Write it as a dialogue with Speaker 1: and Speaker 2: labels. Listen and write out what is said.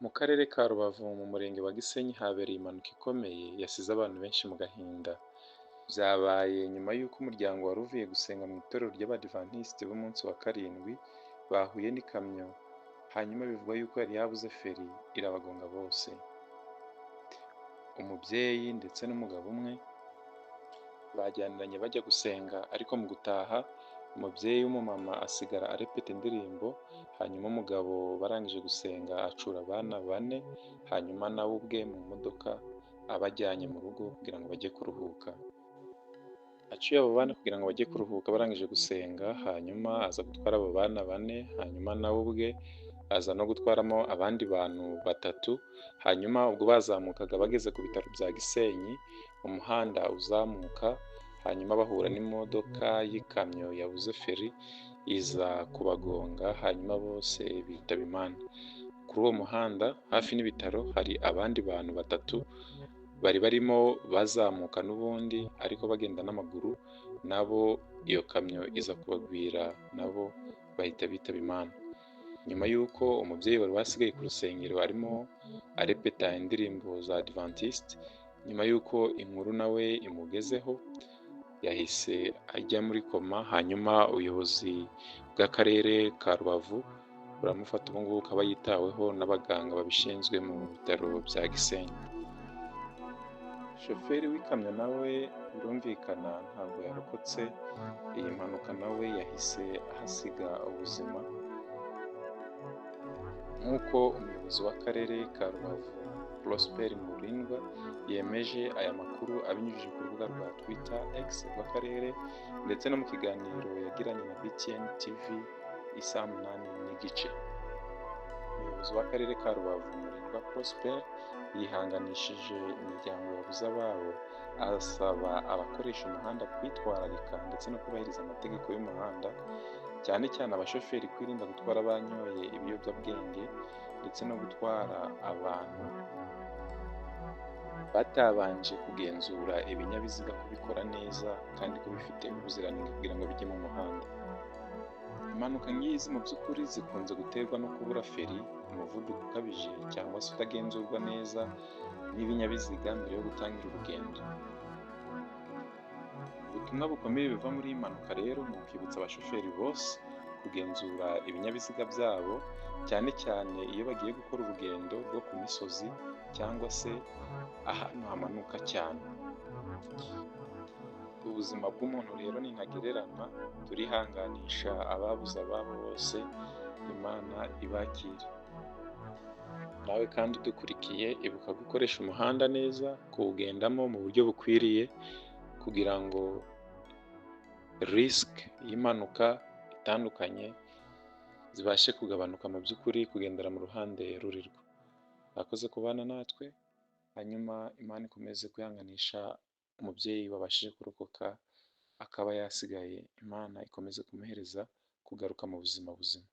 Speaker 1: Mu karere ka Rubavu mu murenge wa Gisenyi habereye impanuka ikomeye yasize abantu benshi mu gahinda. Byabaye nyuma y'uko umuryango wari uvuye gusenga mu itorero ry'Abadivantisiti b'umunsi wa karindwi bahuye n'ikamyo, hanyuma bivugwa yuko yari yabuze feri irabagonga bose. Umubyeyi ndetse n'umugabo umwe bajyaniranye bajya gusenga, ariko mu gutaha umubyeyi w'umumama asigara arepeta indirimbo, hanyuma umugabo barangije gusenga acura abana bane, hanyuma nawe ubwe mu modoka abajyanye mu rugo kugira ngo bajye kuruhuka. Aciye abo bana kugira ngo bajye kuruhuka barangije gusenga, hanyuma aza gutwara abo bana bane, hanyuma nawe ubwe aza no gutwaramo abandi bantu batatu, hanyuma ubwo bazamukaga bageze ku bitaro bya Gisenyi, mu muhanda uzamuka, hanyuma bahura n'imodoka y'ikamyo yabuze feri iza kubagonga, hanyuma bose bitaba Imana. Kuri uwo muhanda hafi n'ibitaro hari abandi bantu batatu bari barimo bazamuka n'ubundi ariko bagenda n'amaguru, nabo iyo kamyo iza kubagwira nabo bahita bitaba Imana. Nyuma y'uko umubyeyi wari wasigaye ku rusengero arimo arepeta indirimbo za Adventist, nyuma y'uko inkuru nawe imugezeho yahise ajya muri koma, hanyuma ubuyobozi bw'akarere ka Rubavu buramufata, ubu ngubu akaba yitaweho n'abaganga babishinzwe mu bitaro bya Gisenyi. Shoferi w'ikamyo nawe birumvikana ntabwo yarokotse iyi mpanuka, nawe yahise ahasiga ubuzima, nk'uko umuyobozi w'akarere ka Rubavu Prosper Murindwa yemeje aya makuru abinyujije ku rubuga rwa Twitter X rw'akarere, ndetse no mu kiganiro yagiranye na BTN TV isaa 8:30. Umuyobozi w'akarere ka Rubavu Murindwa Prosper yihanganishije imiryango yabuze ababo, asaba abakoresha umuhanda kwitwararika ndetse no kubahiriza amategeko y'umuhanda, cyane cyane abashoferi kwirinda gutwara banyoye ibiyobyabwenge ndetse no gutwara abantu batabanje kugenzura ibinyabiziga kubikora neza kandi ko bifite ubuziranenge kugira ngo bijye mu muhanda. Impanuka nk'izi mu by'ukuri zikunze guterwa no kubura feri, umuvuduko ukabije cyangwa se utagenzurwa neza n'ibinyabiziga mbere yo gutangira urugendo. Ubutumwa bukomeye buva muri iyi mpanuka rero ni ukwibutsa abashoferi bose kugenzura ibinyabiziga byabo, cyane cyane iyo bagiye gukora urugendo rwo ku misozi cyangwa se ahantu hamanuka cyane. Ubuzima bw'umuntu rero ni ntagereranywa, turihanganisha ababuze ababo bose, Imana ibakire. Nawe kandi udukurikiye ibuka gukoresha umuhanda neza, kuwugendamo mu buryo bukwiriye kugira ngo risike y'impanuka itandukanye zibashe kugabanuka, mu by'ukuri kugendera mu ruhande rurirwa. Mwakoze kubana natwe, hanyuma Imana ikomeze kwihanganisha umubyeyi wabashije kurokoka akaba yasigaye, Imana ikomeze kumuhereza kugaruka mu buzima buzima.